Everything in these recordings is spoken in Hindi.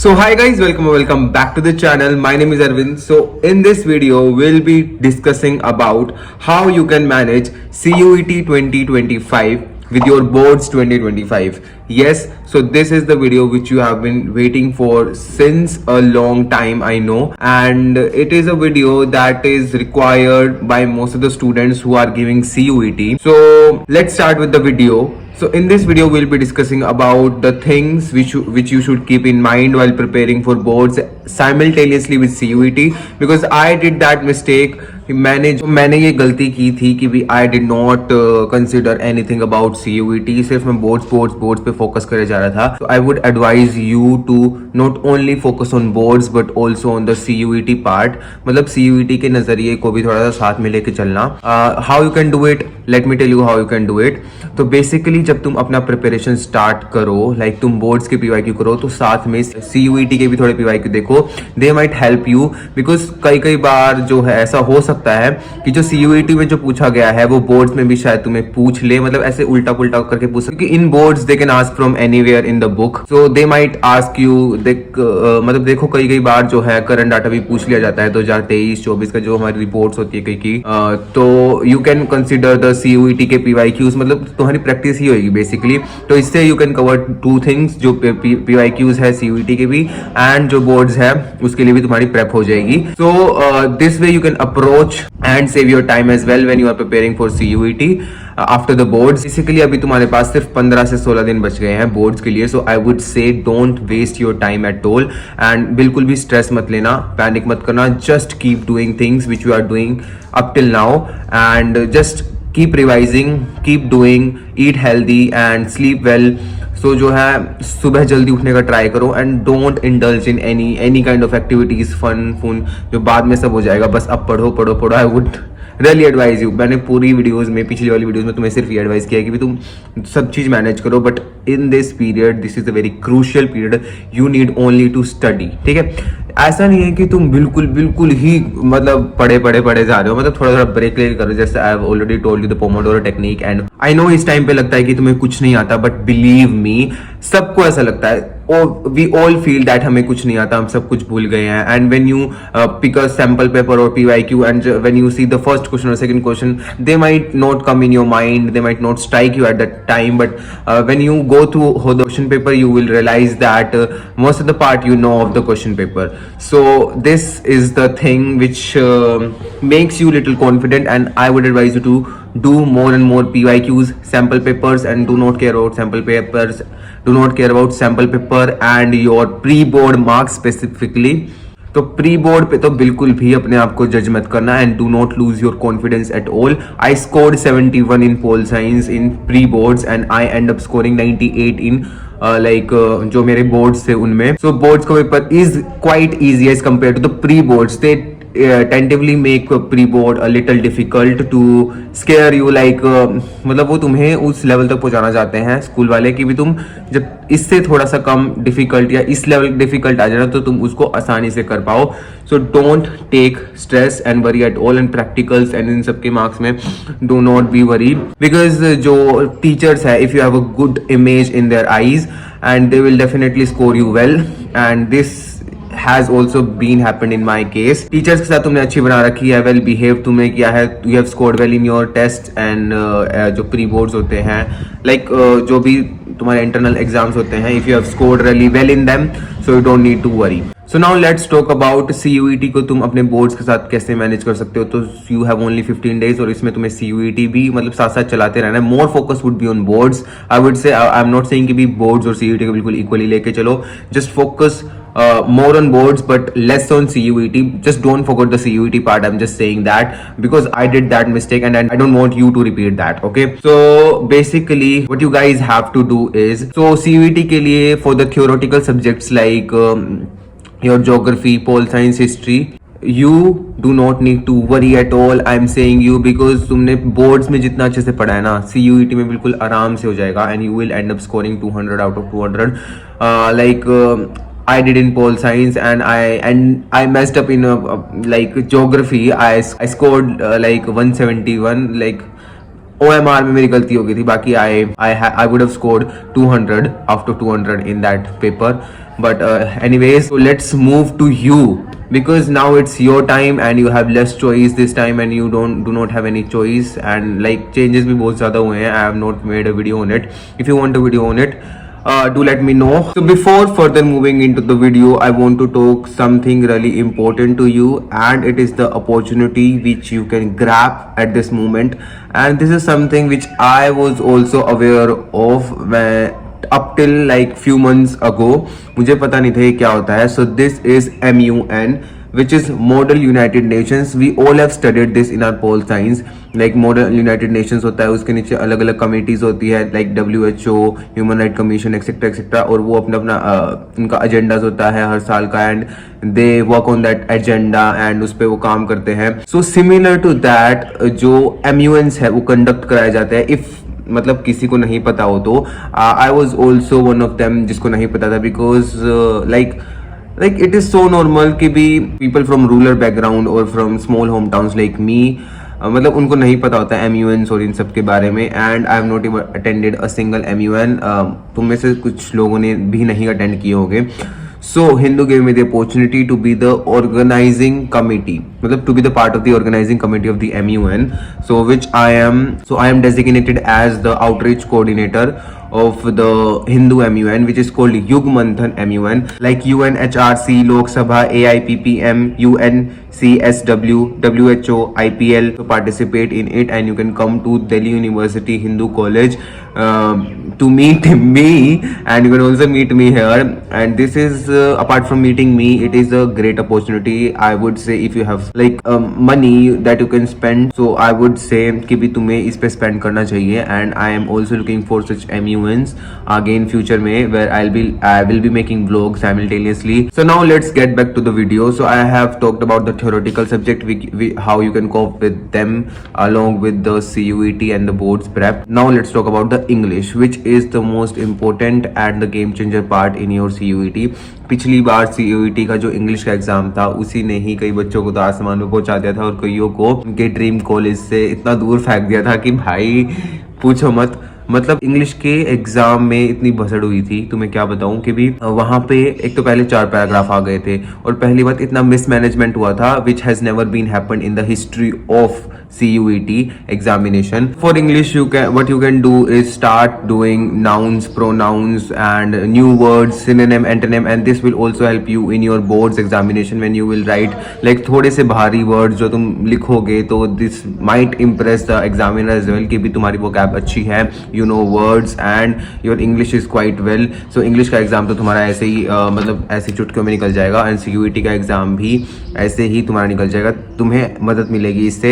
So hi guys, welcome back to the channel. My name is Arvind. So in this video, we'll be discussing about how you can manage CUET 2025 with your boards 2025. Yes, so this is the video which you have been waiting for since a long time, I know, and it is a video that is required by most of the students who are giving CUET. So let's start with the video. So in this video, we'll be discussing about the things which you should keep in mind while preparing for boards simultaneously with CUET, because I did that mistake. मैंने ये गलती की थी कि भी I did not consider anything about CUET. सिर्फ मैं बोर्ड्स पे फोकस करे जा रहा था. तो I would advise you to not only focus on boards but also on the CUET part. मतलब CUET के नजरिए को भी थोड़ा सा साथ में लेके चलना. How you can do it, let me tell you how you can do it. तो बेसिकली जब तुम अपना प्रिपरेशन स्टार्ट करो, लाइक तुम बोर्ड्स के PYQ करो, तो साथ में CUET के भी थोड़े PYQ देखो. They might help you, because कई बार जो है ऐसा हो सकता है कि जो CUET में जो पूछा गया है वो बोर्ड्स में भी शायद तुम्हें पूछ ले. मतलब ऐसे उल्टा पुल्टा करके पूछ सकते, in boards they can ask from anywhere in the book. So they might ask you. मतलब देखो कई बार जो है करंट डाटा भी पूछ लिया जाता है 2023-24 का जो हमारी रिपोर्ट्स होती है कई की. तो you can consider the CUET के PYQs. मतलब तुम्हारी प्रैक्टिस ही होगी बेसिकली. तो इससे you can cover two things, जो PYQs है CUET के भी एंड जो बोर्ड्स है उसके लिए भी तुम्हारी प्रेप हो जाएगी. So this way you can approach and save your time as well when you are preparing for CUET after the boards. Basically अभी तुम्हारे पास सिर्फ 15 से 16 दिन बच गए हैं बोर्ड्स के लिए. So I would say don't waste your time at all and बिल्कुल भी स्ट्रेस मत लेना, पैनिक मत करना. Just keep doing things which you are doing up till now and just keep revising, keep doing, eat healthy and sleep well. सो जो है सुबह जल्दी उठने का ट्राई करो and don't indulge in any kind of activities, fun जो बाद में सब हो जाएगा. बस अब पढ़ो. I would really advise you. मैंने पूरी वीडियोस में, पिछली वाली वीडियोस में तुम्हें सिर्फ ये एडवाइस किया है कि भी तुम सब चीज मैनेज करो. But in this period, this is a very crucial period, you need only to study. ठीक है, ऐसा नहीं है कि तुम बिल्कुल ही मतलब पढ़े जा रहे हो. मतलब थोड़ा ब्रेक ले करो. जैसे I have already told you the Pomodoro technique and I know इस टाइम पे लगता है कि तुम्हें कुछ नहीं आता, बट बिलीव मी सबको ऐसा लगता है. वी ऑल फील दैट हमें कुछ नहीं आता, हम सब कुछ भूल गए हैं. And when you pick a sample paper और PYQ and when you see the first question और second question, they might not come in your mind, they might not strike you at that time, but when you go through the question paper you will realize that most of the part you know of the question paper. So this is the thing which makes you little confident, and I would advise you to do more and more PYQs, sample papers, and do not care about sample papers, do not care about sample paper and your pre-board marks specifically. तो प्री बोर्ड पे तो बिल्कुल भी अपने आप को जज मत करना and do not lose your confidence at all. I scored 71 in pol science in pre boards and I end up scoring 98 in जो मेरे बोर्ड्स थे उनमें. सो बोर्ड्स का paper is quite easy as compared to the pre boards. They tentatively make pre-board a little difficult to scare you, like मतलब वो तुम्हें उस लेवल तक पहुंचाना चाहते हैं स्कूल वाले कि भी तुम जब इससे थोड़ा सा कम डिफिकल्ट या इस लेवल डिफिकल्ट आ जाए तो तुम उसको आसानी से कर पाओ. So don't take stress and worry at all. And practicals and in सबके मार्क्स में do not be worry, because जो टीचर्स है, if you have a good image in their eyes and they will definitely score you well. And this has also been happened in my case. Teachers के साथ तुमने अच्छी बना रखी है, वेल बिहेव तुम्हें किया है, you have scored well in your test and जो प्री बोर्ड्स होते हैं, like जो भी तुम्हारे इंटरनल एग्जाम्स होते हैं, if you have scored really well in them, so you don't need to worry. So now let's talk about CUET को तुम अपने बोर्ड्स के साथ कैसे मैनेज कर सकते हो. तो you have only 15 days और इसमें तुम्हें CUET भी मतलब साथ साथ चलाते रहना है. More focus would be on boards. I would say, I am not saying कि भी बोर्ड्स और CUET को बिल्कुल इक्वली लेके चलो. Just focus more on boards but less on CUET. Just don't forget the CUET part. I'm just saying that because I did that mistake and I don't want you to repeat that. Okay, so basically what you guys have to do is, so CUET के लिए for the theoretical subjects like your geography, pol science, history, you do not need to worry at all. I'm saying you because तुमने बोर्ड्स में जितना अच्छे से पढ़ा है ना, CUET में बिल्कुल आराम से हो जाएगा and you will end up scoring 200 out of 200. Like I did in pol science and I messed up in like geography. I scored like 171, like OMR में मेरी गलती हो गई थी, बाकी I would have scored 200 out of 200 in that paper. But anyways, so let's move to you, because now it's your time and you have less choice this time, and you do not have any choice, and like changes भी बहुत ज़्यादा हुए हैं. I have not made a video on it. If you want a video on it, do let me know. So before further moving into the video, I want to talk something really important to you, and it is the opportunity which you can grab at this moment. And this is something which I was also aware of when up till like few months ago. मुझे पता नहीं था ये क्या होता है. So this is MUN, which is Model United Nations. We all have studied this in our pol science. Like Model United Nations होता है, उसके नीचे अलग अलग कमिटीज होती है, like WHO, Human Rights Commission, etcetera etcetera, और वो अपना अपना उनका एजेंडाज होता है हर साल का, and they work on that agenda and उस पर वो काम करते हैं. सो सिमिलर टू दैट जो MUNs है वो कंडक्ट कराए जाते हैं. इफ मतलब किसी को नहीं पता हो तो I was also one of them जिसको नहीं पता था, because like it is so normal कि भी people from rural background or from small hometowns like me, मतलब उनको नहीं पता होता है MUNs और इन सब के बारे में. And I have not even attended a single MUN. तुम में से कुछ लोगों ने भी नहीं अटेंड किए होंगे. So Hindu gave me the opportunity to be the organizing committee, मतलब to be the part of the organizing committee of the MUN. So I am designated as the outreach coordinator of the Hindu MUN, which is called Yug Manthan MUN, like UNHRC, Lok Sabha, AIPPM, UNCSW, WHO, IPL. To participate in it, and you can come to Delhi University Hindu College to meet me, and you can also meet me here. And this is apart from meeting me, it is a great opportunity. I would say if you have like money that you can spend, so I would say कि भी तुम्हें इस पे spend करना चाहिए. And I am also looking for such MUNs again future में, where I will be making vlogs simultaneously. So now let's get back to the video. So I have talked about the theoretical subject, how you can cope with them along with the CUET and the boards prep. Now let's talk about the English, which is the most important and the game changer part in your CUET. पिछली बार CUET का जो इंग्लिश का एग्जाम था, उसी ने ही कई बच्चों को तो आसमान में पहुंचा दिया था, और कईयों को उनके ड्रीम कॉलेज से इतना दूर फेंक दिया था कि भाई पूछो मत. मतलब इंग्लिश के एग्जाम में इतनी भसड़ हुई थी, तुम्हें क्या बताऊं कि भी वहां पे एक तो पहले 4 पैराग्राफ आ गए थे, और पहली बात इतना मिसमैनेजमेंट हुआ था, which has never been happened in the history of CUET examination. For English, what you can do is start doing nouns, pronouns, and new words, synonym, antonym, and this will also help you in your boards examination when you will write like थोड़े से भारी words जो तुम लिखोगे, तो this might impress the examiner as well कि भी तुम्हारी vocab अच्छी है, you know words and your English is quite well. So English का एग्जाम तो तुम्हारा ऐसे ही मतलब ऐसे चुटकियों में निकल जाएगा, and CUET का एग्जाम भी ऐसे ही तुम्हारा निकल जाएगा. तुम्हें मदद मिलेगी इससे,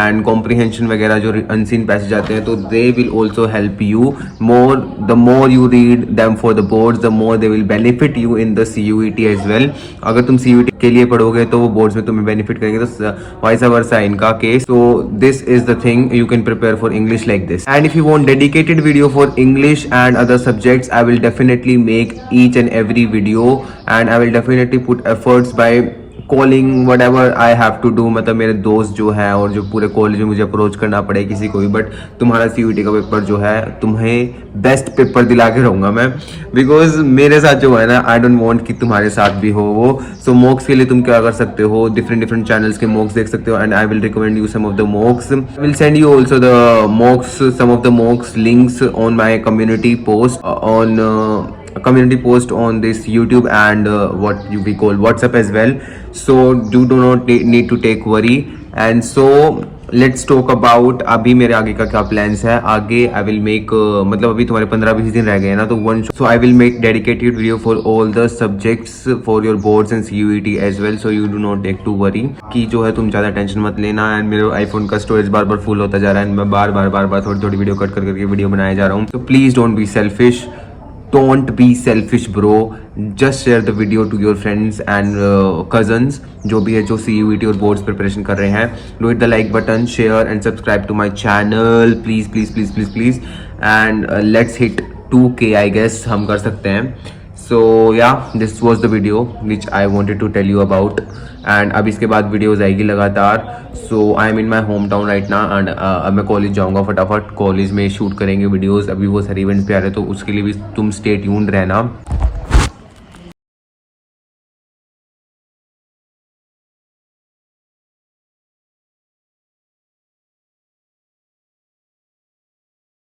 एंड कॉम्प्रिहेंशन वगैरह जो अनसीन पैसेज आते हैं, तो they will also help you more. The more you read them for the boards, the more they will benefit you in the CUET as well. अगर तुम CUET के लिए पढ़ोगे तो वो बोर्ड्स में तुम्हें बेनिफिट करेंगे, तो वाइस वर्सा इनका केस. So this is the thing you can prepare for English like this. And if you want dedicated video for English and other subjects, I will definitely make each and every video, and I will definitely put efforts by calling whatever I have to do. मतलब मेरे दोस्त जो है और जो पूरे कॉलेज में मुझे अप्रोच करना पड़े किसी को भी, बट तुम्हारा CUET का पेपर जो है, तुम्हें बेस्ट पेपर दिला के रहूँगा मैं, बिकॉज मेरे साथ जो है ना, आई डोंट वांट कि तुम्हारे साथ भी हो वो. सो मॉक्स के लिए तुम क्या कर सकते हो, डिफरेंट चैनल्स के मॉक्स देख सकते हो, and I will recommend you some of the mocks. I will send you also the mocks, some of the mocks links on my community post on this YouTube and what we call WhatsApp as well. So do not need to take worry. And so let's talk about अभी मेरे आगे का क्या plans है. आगे I will make मतलब अभी तुम्हारे 15-20 दिन रह गए ना, तो so I will make dedicated video for all the subjects for your boards and CUET as well. So you do not take to worry कि जो है तुम ज़्यादा टेंशन मत लेना. एंड मेरे आईफोन का स्टोरेज बार फुल होता जा रहा है, एंड मैं बार थोड़ी वीडियो कट करके वीडियो बनाया जा रहा हूँ. तो please don't be selfish. Don't be selfish bro, just share the video to your friends and cousins जो भी है जो CUET और boards preparation कर रहे हैं. Do hit the like button, share and subscribe to my channel please. And let's hit 2K I guess हम कर सकते हैं. सो या this was the video which I wanted to tell you about and अब इसके बाद वीडियोज आएगी लगातार. So I am in my home town right ना एंड अब मैं कॉलेज जाऊँगा फटाफट. कॉलेज में शूट करेंगे वीडियोज़. अभी वो सारे इवेंट्स भी आ रहे हैं तो उसके लिए भी तुम स्टे ट्यून्ड रहना.